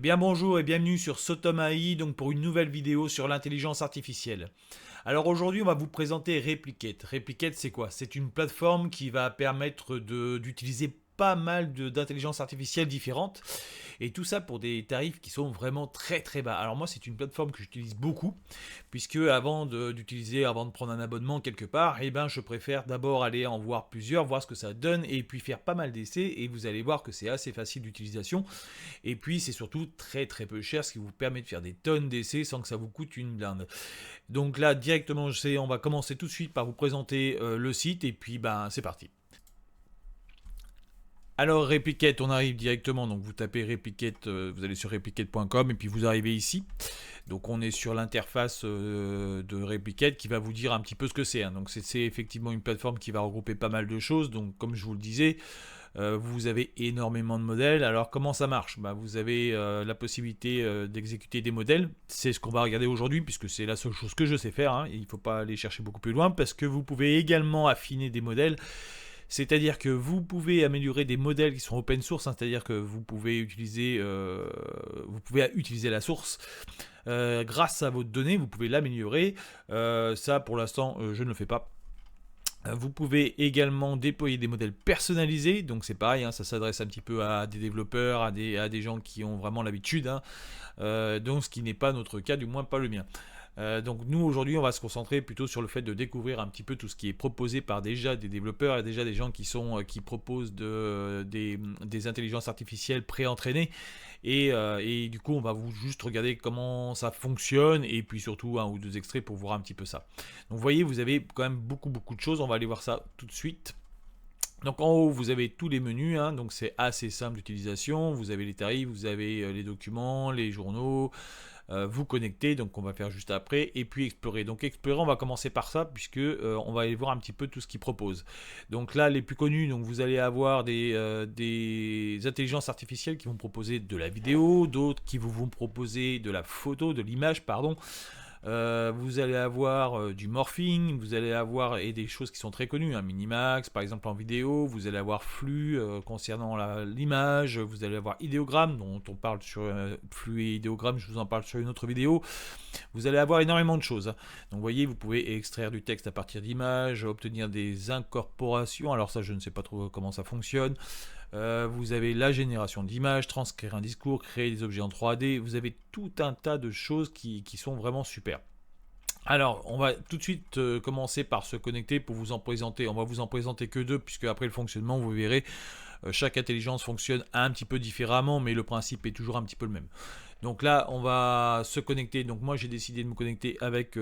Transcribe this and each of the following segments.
Eh bien bonjour et bienvenue sur Sotom AI, donc pour une nouvelle vidéo sur l'intelligence artificielle. Alors aujourd'hui on va vous présenter Replicate. Replicate c'est quoi? C'est une plateforme qui va permettre d'utiliser pas mal d'intelligence artificielle différentes et tout ça pour des tarifs qui sont vraiment très très bas. Alors moi c'est une plateforme que j'utilise beaucoup puisque avant avant de prendre un abonnement quelque part, eh ben je préfère d'abord aller en voir plusieurs, voir ce que ça donne et puis faire pas mal d'essais et vous allez voir que c'est assez facile d'utilisation. Et puis c'est surtout très très peu cher, ce qui vous permet de faire des tonnes d'essais sans que ça vous coûte une blinde. Donc là directement, on va commencer tout de suite par vous présenter le site et puis ben c'est parti. Alors Replicate, on arrive directement, donc vous tapez Replicate, vous allez sur replicate.com et puis vous arrivez ici. Donc on est sur l'interface de Replicate qui va vous dire un petit peu ce que c'est, hein. Donc c'est effectivement une plateforme qui va regrouper pas mal de choses. Donc comme je vous le disais, vous avez énormément de modèles. Alors comment ça marche? Vous avez la possibilité d'exécuter des modèles. C'est ce qu'on va regarder aujourd'hui puisque c'est la seule chose que je sais faire, hein. Il ne faut pas aller chercher beaucoup plus loin parce que vous pouvez également affiner des modèles. C'est-à-dire que vous pouvez améliorer des modèles qui sont open source, hein, c'est-à-dire que vous pouvez utiliser la source grâce à votre donnée, vous pouvez l'améliorer. Ça, pour l'instant, je ne le fais pas. Vous pouvez également déployer des modèles personnalisés, donc c'est pareil, hein, ça s'adresse un petit peu à des développeurs, à des gens qui ont vraiment l'habitude, hein. Donc ce qui n'est pas notre cas, du moins pas le mien. Donc nous aujourd'hui on va se concentrer plutôt sur le fait de découvrir un petit peu tout ce qui est proposé par déjà des développeurs et déjà des gens qui proposent des intelligences artificielles pré-entraînées et du coup on va juste regarder comment ça fonctionne et puis surtout un ou deux extraits pour voir un petit peu ça. Donc vous voyez, vous avez quand même beaucoup de choses, on va aller voir ça tout de suite. Donc en haut vous avez tous les menus, hein, donc c'est assez simple d'utilisation, vous avez les tarifs, vous avez les documents, les journaux, vous connecter, donc on va faire juste après, et puis explorer. Donc explorer, on va commencer par ça, puisque on va aller voir un petit peu tout ce qu'ils proposent. Donc là, les plus connus, donc vous allez avoir des intelligences artificielles qui vont proposer de la vidéo, d'autres qui vont proposer de la photo, de l'image, pardon. Vous allez avoir du morphing, vous allez avoir et des choses qui sont très connues, hein, Minimax par exemple en vidéo, vous allez avoir flux concernant l'image, vous allez avoir idéogramme dont on parle sur flux et idéogramme, je vous en parle sur une autre vidéo. Vous allez avoir énormément de choses, hein. Donc vous voyez, vous pouvez extraire du texte à partir d'images, obtenir des incorporations, alors ça je ne sais pas trop comment ça fonctionne. Vous avez la génération d'images, transcrire un discours, créer des objets en 3D, vous avez tout un tas de choses qui sont vraiment super. Alors, on va tout de suite commencer par se connecter pour vous en présenter. On va vous en présenter que deux, puisque après le fonctionnement, vous verrez, chaque intelligence fonctionne un petit peu différemment, mais le principe est toujours un petit peu le même. Donc là, on va se connecter. Donc moi, j'ai décidé de me connecter avec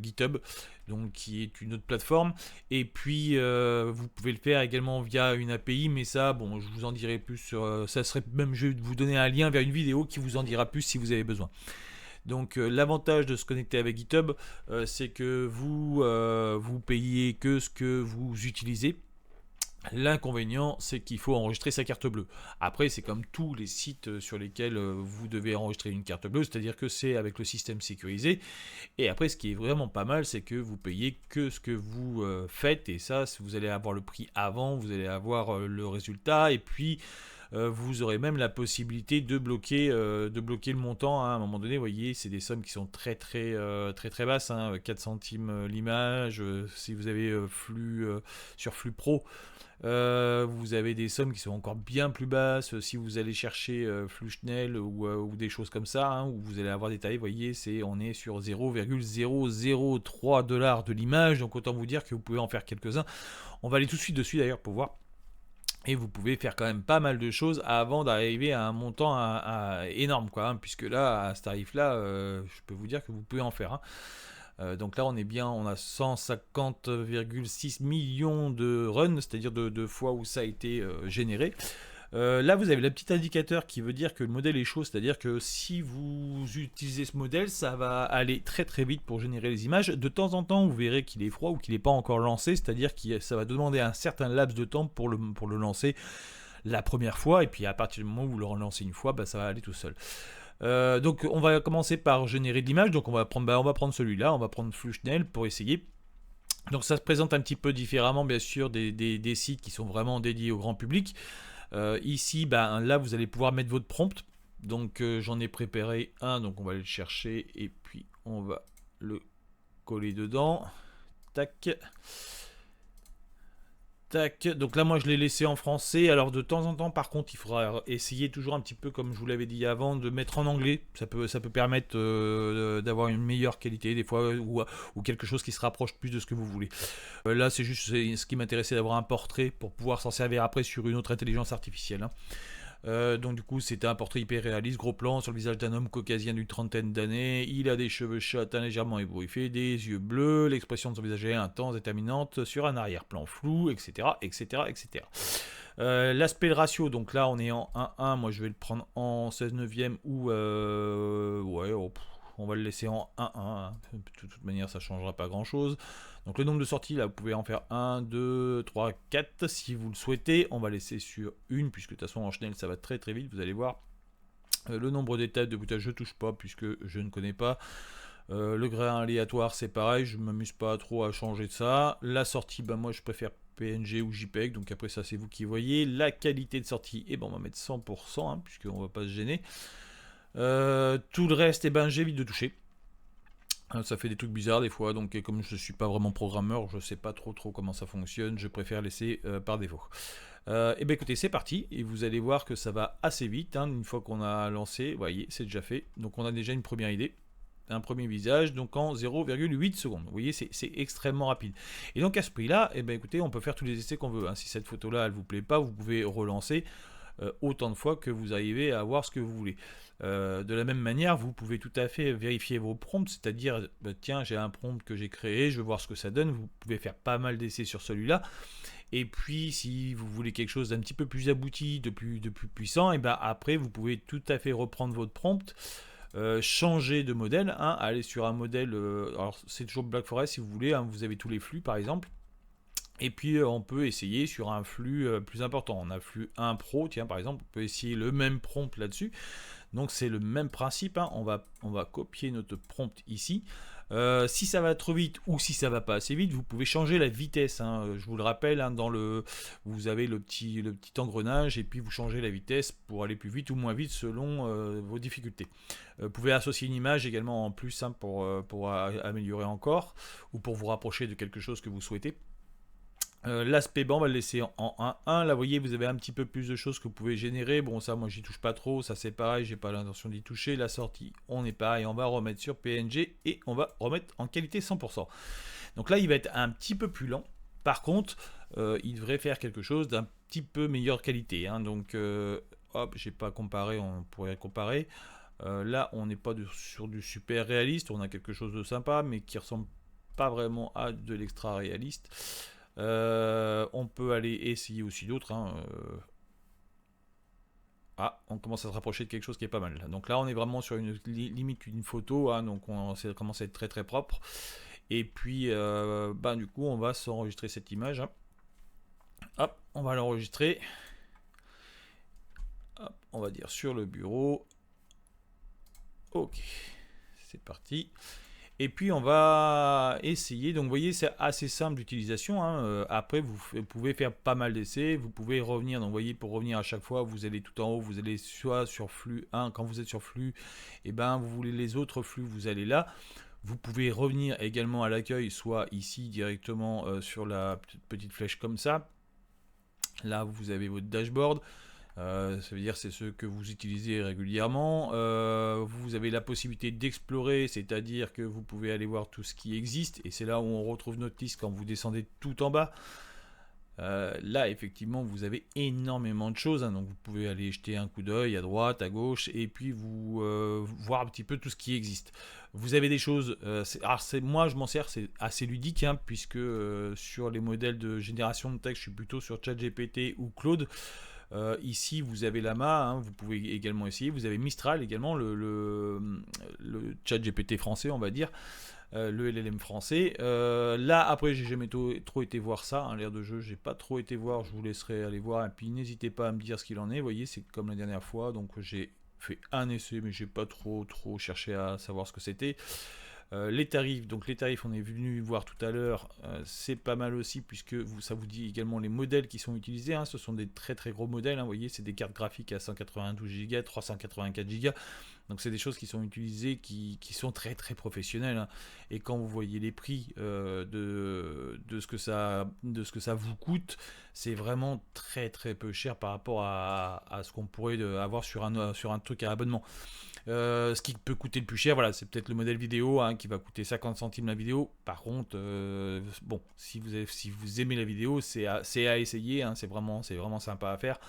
GitHub, donc qui est une autre plateforme. Et puis, vous pouvez le faire également via une API, mais ça, bon, je vous en dirai plus sur. Ça serait même, je vais vous donner un lien vers une vidéo qui vous en dira plus si vous avez besoin. Donc l'avantage de se connecter avec GitHub, c'est que vous payez que ce que vous utilisez. L'inconvénient, c'est qu'il faut enregistrer sa carte bleue. Après, c'est comme tous les sites sur lesquels vous devez enregistrer une carte bleue, c'est-à-dire que c'est avec le système sécurisé. Et après, ce qui est vraiment pas mal, c'est que vous payez que ce que vous faites. Et ça, vous allez avoir le prix avant, vous allez avoir le résultat. Et puis, vous aurez même la possibilité de bloquer le montant, hein. À un moment donné, vous voyez, c'est des sommes qui sont très basses, hein, 4 centimes l'image. Si vous avez sur Flux Pro, vous avez des sommes qui sont encore bien plus basses. Si vous allez chercher Fluchnel ou des choses comme ça, hein, où vous allez avoir des tarifs, vous voyez, on est sur 0,003 $ de l'image. Donc autant vous dire que vous pouvez en faire quelques-uns. On va aller tout de suite dessus d'ailleurs pour voir. Et vous pouvez faire quand même pas mal de choses avant d'arriver à un montant énorme, quoi, hein, puisque là, à ce tarif-là, je peux vous dire que vous pouvez en faire, hein. Donc là, on est bien, on a 150,6 millions de runs, c'est-à-dire de fois où ça a été généré. Là, vous avez le petit indicateur qui veut dire que le modèle est chaud, c'est-à-dire que si vous utilisez ce modèle, ça va aller très vite pour générer les images. De temps en temps, vous verrez qu'il est froid ou qu'il n'est pas encore lancé, c'est-à-dire que ça va demander un certain laps de temps pour le lancer la première fois, et puis à partir du moment où vous le relancez une fois, ça va aller tout seul. Donc on va commencer par générer de l'image, donc on va prendre celui-là, on va prendre Fluchnel pour essayer. Donc ça se présente un petit peu différemment, bien sûr, des sites qui sont vraiment dédiés au grand public. Ici, là, vous allez pouvoir mettre votre prompt. Donc j'en ai préparé un, donc on va aller le chercher et puis on va le coller dedans. Tac. Tac, donc là moi je l'ai laissé en français, alors de temps en temps par contre il faudra essayer toujours un petit peu comme je vous l'avais dit avant de mettre en anglais, ça peut permettre d'avoir une meilleure qualité des fois ou quelque chose qui se rapproche plus de ce que vous voulez. Là c'est juste ce qui m'intéressait d'avoir un portrait pour pouvoir s'en servir après sur une autre intelligence artificielle. Hein. Donc du coup c'était un portrait hyper réaliste, gros plan sur le visage d'un homme caucasien d'une trentaine d'années, il a des cheveux châtains légèrement ébouriffés, des yeux bleus, l'expression de son visage est intense, déterminante, sur un arrière-plan flou, etc. etc., etc. L'aspect le ratio, donc là on est en 1-1, moi je vais le prendre en 16 neuvième ou ouais, on va le laisser en 1-1, hein. De toute manière ça changera pas grand chose. Donc le nombre de sorties, là, vous pouvez en faire 1, 2, 3, 4 si vous le souhaitez. On va laisser sur une, puisque de toute façon en Schnell ça va très très vite, vous allez voir. Le nombre d'étapes de boutage, je touche pas, puisque je ne connais pas. Le grain aléatoire, c'est pareil, je ne m'amuse pas trop à changer de ça. La sortie, ben moi je préfère PNG ou JPEG, donc après ça c'est vous qui voyez. La qualité de sortie, on va mettre 100%, hein, puisqu'on va pas se gêner. Tout le reste, j'évite de toucher. Ça fait des trucs bizarres des fois, donc comme je ne suis pas vraiment programmeur, je ne sais pas trop comment ça fonctionne, je préfère laisser par défaut. Écoutez, c'est parti, et vous allez voir que ça va assez vite, hein, une fois qu'on a lancé, vous voyez, c'est déjà fait. Donc on a déjà une première idée, un premier visage, donc en 0,8 secondes. Vous voyez, c'est extrêmement rapide. Et donc à ce prix-là, écoutez, on peut faire tous les essais qu'on veut. Hein. Si cette photo-là, elle ne vous plaît pas, vous pouvez relancer autant de fois que vous arrivez à avoir ce que vous voulez. De la même manière, vous pouvez tout à fait vérifier vos prompts, c'est-à-dire, tiens, j'ai un prompt que j'ai créé, je veux voir ce que ça donne. Vous pouvez faire pas mal d'essais sur celui-là. Et puis, si vous voulez quelque chose d'un petit peu plus abouti, de plus puissant, après, vous pouvez tout à fait reprendre votre prompt, changer de modèle, hein, aller sur un modèle, alors c'est toujours Black Forest si vous voulez, hein, vous avez tous les flux par exemple. Et puis on peut essayer sur un flux plus important. On a flux 1 Pro, tiens par exemple, on peut essayer le même prompt là-dessus. Donc c'est le même principe, hein. On va copier notre prompt ici. Si ça va trop vite ou si ça va pas assez vite, vous pouvez changer la vitesse. Hein. Je vous le rappelle, hein, vous avez le petit engrenage et puis vous changez la vitesse pour aller plus vite ou moins vite selon vos difficultés. Vous pouvez associer une image également en plus, hein, pour améliorer encore ou pour vous rapprocher de quelque chose que vous souhaitez. L'aspect on va le laisser en 1-1. Là, vous voyez, vous avez un petit peu plus de choses que vous pouvez générer. Bon, ça, moi, j'y touche pas trop. Ça, c'est pareil, j'ai pas l'intention d'y toucher. La sortie, on est pareil. On va remettre sur PNG et on va remettre en qualité 100%. Donc là, il va être un petit peu plus lent. Par contre, il devrait faire quelque chose d'un petit peu meilleure qualité. Hein. Donc, hop, j'ai pas comparé. On pourrait comparer. Là, on n'est pas sur du super réaliste. On a quelque chose de sympa, mais qui ressemble pas vraiment à de l'extra réaliste. On peut aller essayer aussi d'autres. Hein. On commence à se rapprocher de quelque chose qui est pas mal. Donc là, on est vraiment sur une limite une photo. Hein, donc ça commence à être très très propre. Et puis, du coup, on va s'enregistrer cette image. Hein. Hop, on va l'enregistrer. Hop, on va dire sur le bureau. Ok, c'est parti. Et puis on va essayer, donc vous voyez c'est assez simple d'utilisation, hein. Après vous pouvez faire pas mal d'essais, vous pouvez revenir, donc vous voyez pour revenir à chaque fois vous allez tout en haut, vous allez soit sur flux 1, quand vous êtes sur flux, vous voulez les autres flux, vous allez là. Vous pouvez revenir également à l'accueil, soit ici directement sur la petite flèche comme ça. Là vous avez votre dashboard. Ça veut dire c'est ceux que vous utilisez régulièrement. Vous avez la possibilité d'explorer, c'est-à-dire que vous pouvez aller voir tout ce qui existe, et c'est là où on retrouve notre liste quand vous descendez tout en bas. Là effectivement vous avez énormément de choses, hein, donc vous pouvez aller jeter un coup d'œil à droite, à gauche, et puis vous voir un petit peu tout ce qui existe. Vous avez des choses, moi je m'en sers, c'est assez ludique, hein, puisque sur les modèles de génération de texte je suis plutôt sur ChatGPT ou Claude. Ici vous avez Llama, hein, vous pouvez également essayer, vous avez Mistral également, le chat GPT français on va dire, le LLM français. Là après j'ai jamais trop été voir ça, hein, l'air de jeu j'ai pas trop été voir, je vous laisserai aller voir et puis n'hésitez pas à me dire ce qu'il en est. Vous voyez c'est comme la dernière fois, donc j'ai fait un essai mais j'ai pas trop cherché à savoir ce que c'était. Les tarifs, donc les tarifs, on est venu voir tout à l'heure, c'est pas mal aussi puisque ça vous dit également les modèles qui sont utilisés. Hein, ce sont des très très gros modèles. Hein, vous voyez, c'est des cartes graphiques à 192 Go, 384 Go. Donc c'est des choses qui sont utilisées, qui sont très très professionnelles. Hein. Et quand vous voyez les prix de ce que ça vous coûte, c'est vraiment très très peu cher par rapport à ce qu'on pourrait avoir sur un truc à abonnement. Ce qui peut coûter le plus cher, voilà, c'est peut-être le modèle vidéo hein, qui va coûter 50 centimes la vidéo. Par contre, bon, si vous aimez la vidéo, c'est à essayer, hein, c'est vraiment sympa à faire.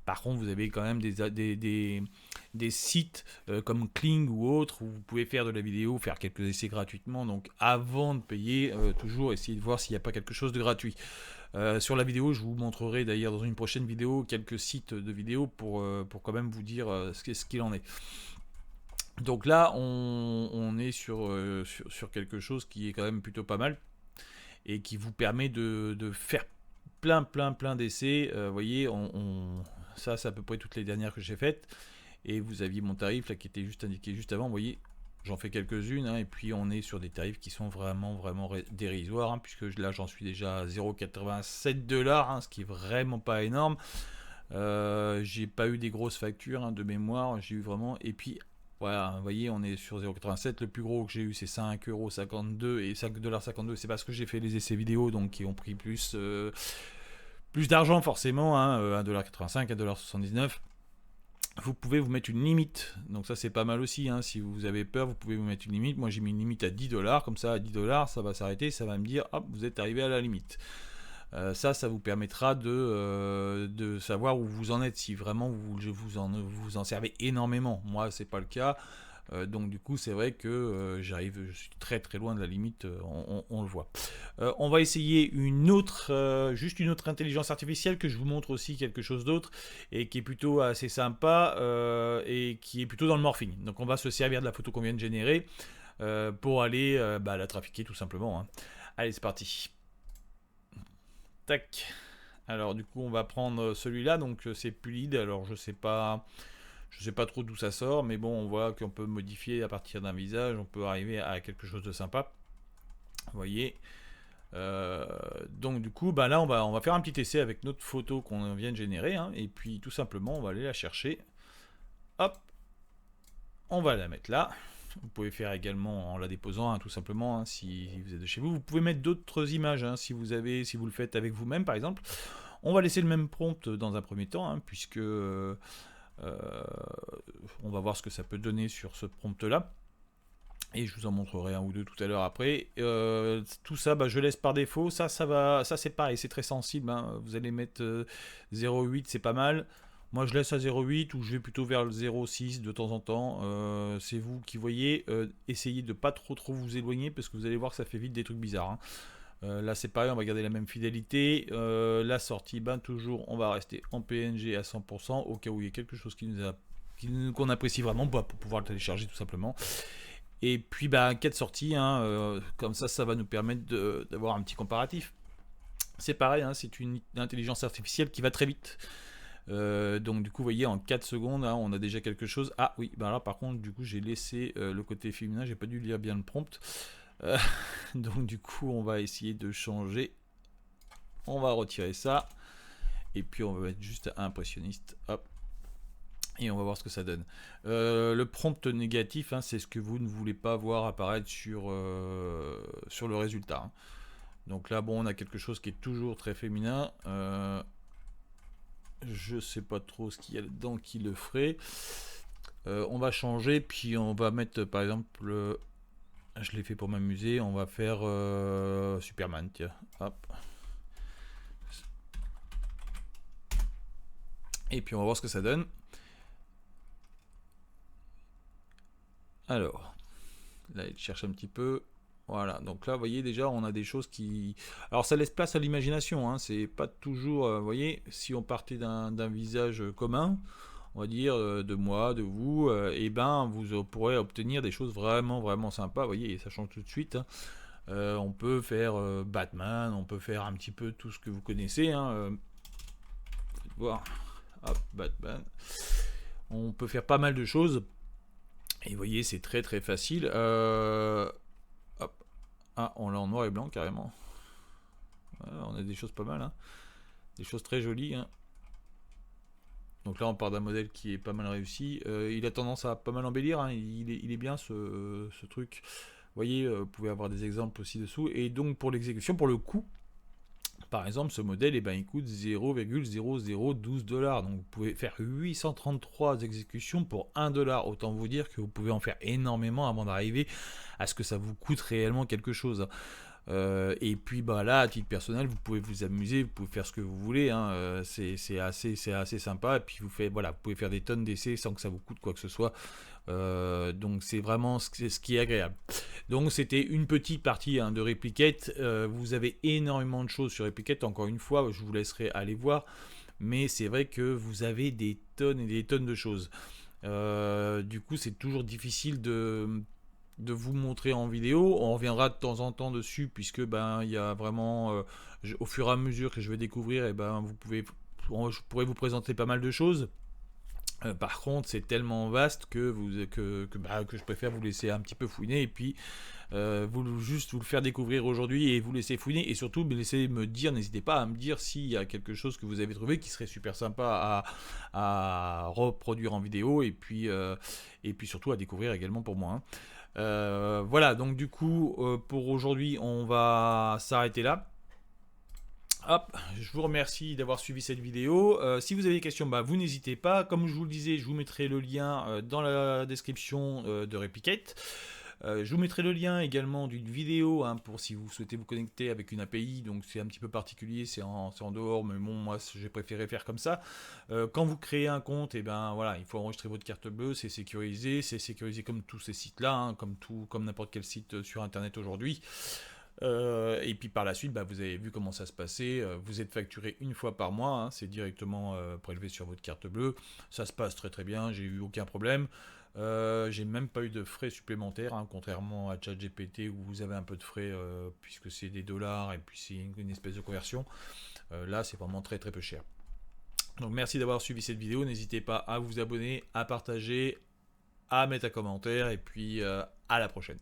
Par contre, vous avez quand même des sites comme Kling ou autres où vous pouvez faire de la vidéo, faire quelques essais gratuitement. Donc avant de payer, toujours essayer de voir s'il n'y a pas quelque chose de gratuit. Sur la vidéo, je vous montrerai d'ailleurs dans une prochaine vidéo quelques sites de vidéo pour quand même vous dire ce qu'il en est. Donc là, on est sur quelque chose qui est quand même plutôt pas mal et qui vous permet de faire plein d'essais. Vous voyez, ça c'est à peu près toutes les dernières que j'ai faites. Et vous aviez mon tarif là qui était juste indiqué juste avant. Vous voyez, j'en fais quelques-unes hein, et puis on est sur des tarifs qui sont vraiment dérisoires hein, puisque là j'en suis déjà à 0,87 $, hein, ce qui est vraiment pas énorme. J'ai pas eu des grosses factures hein, de mémoire, j'ai eu vraiment. Et puis voilà, vous voyez, on est sur 0,87. Le plus gros que j'ai eu, c'est 5,52 € et 5,52 $. C'est parce que j'ai fait les essais vidéo, donc qui ont pris plus d'argent forcément, hein, 1,85 $, 1,79 $. Vous pouvez vous mettre une limite, donc ça c'est pas mal aussi. Hein. Si vous avez peur, vous pouvez vous mettre une limite. Moi j'ai mis une limite à 10 $, comme ça à 10 $, ça va s'arrêter, ça va me dire hop, vous êtes arrivé à la limite. Ça vous permettra de savoir où vous en êtes, si vraiment vous en servez énormément. Moi, c'est pas le cas. Donc du coup, c'est vrai que je suis très très loin de la limite, on le voit. On va essayer juste une autre intelligence artificielle que je vous montre aussi quelque chose d'autre et qui est plutôt assez sympa et qui est plutôt dans le morphing. Donc on va se servir de la photo qu'on vient de générer pour aller la trafiquer tout simplement. Hein. Allez, c'est parti. Tac. Alors du coup on va prendre celui-là, donc c'est Pulid. Alors je sais pas trop d'où ça sort, mais bon on voit qu'on peut modifier à partir d'un visage, on peut arriver à quelque chose de sympa. Vous voyez. Donc du coup là on va faire un petit essai avec notre photo qu'on vient de générer, hein, et puis tout simplement on va aller la chercher. Hop. On va la mettre là. Vous pouvez faire également en la déposant, hein, tout simplement, hein, si vous êtes de chez vous. Vous pouvez mettre d'autres images, hein, si vous le faites avec vous-même, par exemple. On va laisser le même prompt dans un premier temps, hein, puisque on va voir ce que ça peut donner sur ce prompt-là. Et je vous en montrerai un ou deux tout à l'heure après. Tout ça, je laisse par défaut. Ça c'est pareil, c'est très sensible. Hein. Vous allez mettre 0,8, c'est pas mal. Moi je laisse à 0,8 ou je vais plutôt vers le 0,6 de temps en temps. C'est vous qui voyez. Essayez de pas trop vous éloigner parce que vous allez voir que ça fait vite des trucs bizarres. Hein. Là c'est pareil, on va garder la même fidélité. La sortie, toujours on va rester en PNG à 100% au cas où il y a quelque chose qu'on apprécie vraiment pour pouvoir le télécharger tout simplement. Et puis 4 sorties, hein, comme ça va nous permettre d'avoir un petit comparatif. C'est pareil, hein, c'est une intelligence artificielle qui va très vite. Donc du coup vous voyez en 4 secondes hein, on a déjà quelque chose. Ah oui, là par contre du coup j'ai laissé le côté féminin, j'ai pas dû lire bien le prompt. Donc du coup on va essayer de changer. On va retirer ça. Et puis on va mettre juste impressionniste. Hop. Et on va voir ce que ça donne. Le prompt négatif, hein, c'est ce que vous ne voulez pas voir apparaître sur le résultat. Hein. Donc là on a quelque chose qui est toujours très féminin. Je sais pas trop ce qu'il y a dedans qui le ferait. On va changer, puis on va mettre par exemple, je l'ai fait pour m'amuser, on va faire Superman, tiens, hop. Et puis on va voir ce que ça donne. Alors, là il cherche un petit peu. Voilà, donc là, vous voyez, déjà, on a des choses qui... Alors, ça laisse place à l'imagination, hein, c'est pas toujours... vous voyez, si on partait d'un visage commun, on va dire, de moi, de vous, et vous pourrez obtenir des choses vraiment sympas, vous voyez, et ça change tout de suite. Hein. On peut faire Batman, on peut faire un petit peu tout ce que vous connaissez, hein, voir, hop, Batman. On peut faire pas mal de choses, et vous voyez, c'est très facile. Ah, on l'a en noir et blanc carrément. On a des choses pas mal, hein. Des choses très jolies, hein. Donc là on part d'un modèle qui est pas mal réussi. Il a tendance à pas mal embellir, hein. Il est bien ce truc. Vous voyez, vous pouvez avoir des exemples aussi dessous. Et donc pour l'exécution, pour le coût, par exemple, ce modèle, eh ben, il coûte 0,0012 $. Donc vous pouvez faire 833 exécutions pour 1 $. Autant vous dire que vous pouvez en faire énormément avant d'arriver à ce que ça vous coûte réellement quelque chose. Et puis bah là, à titre personnel, vous pouvez vous amuser, vous pouvez faire ce que vous voulez, hein. C'est assez sympa. Et puis vous pouvez faire des tonnes d'essais sans que ça vous coûte quoi que ce soit. Donc c'est vraiment ce qui est agréable. Donc c'était une petite partie, hein, de Replicate. Vous avez énormément de choses sur Replicate. Encore une fois, je vous laisserai aller voir. Mais c'est vrai que vous avez des tonnes et des tonnes de choses. Du coup, c'est toujours difficile de vous montrer en vidéo. On reviendra de temps en temps dessus, puisque ben il y a vraiment, au fur et à mesure que je vais découvrir, et ben je pourrais vous présenter pas mal de choses. Par contre, c'est tellement vaste que je préfère vous laisser un petit peu fouiner, et puis juste vous le faire découvrir aujourd'hui et vous laisser fouiner, et surtout n'hésitez pas à me dire s'il y a quelque chose que vous avez trouvé qui serait super sympa à reproduire en vidéo, et puis surtout à découvrir également pour moi, hein. Voilà, donc du coup, pour aujourd'hui, on va s'arrêter là. Hop, je vous remercie d'avoir suivi cette vidéo. Si vous avez des questions, vous n'hésitez pas. Comme je vous le disais, je vous mettrai le lien dans la description de Replicate. Je vous mettrai le lien également d'une vidéo, hein, pour si vous souhaitez vous connecter avec une API. Donc c'est un petit peu particulier, c'est en dehors, mais bon, moi j'ai préféré faire comme ça. Quand vous créez un compte, et ben voilà, il faut enregistrer votre carte bleue, c'est sécurisé comme tous ces sites-là, hein, comme n'importe quel site sur Internet aujourd'hui. Et puis par la suite, vous avez vu comment ça se passait. Vous êtes facturé une fois par mois, hein, c'est directement prélevé sur votre carte bleue. Ça se passe très très bien, j'ai eu aucun problème. J'ai même pas eu de frais supplémentaires, hein, contrairement à ChatGPT où vous avez un peu de frais, puisque c'est des dollars et puis c'est une espèce de conversion. Là, c'est vraiment très très peu cher. Donc merci d'avoir suivi cette vidéo. N'hésitez pas à vous abonner, à partager, à mettre un commentaire, et puis à la prochaine.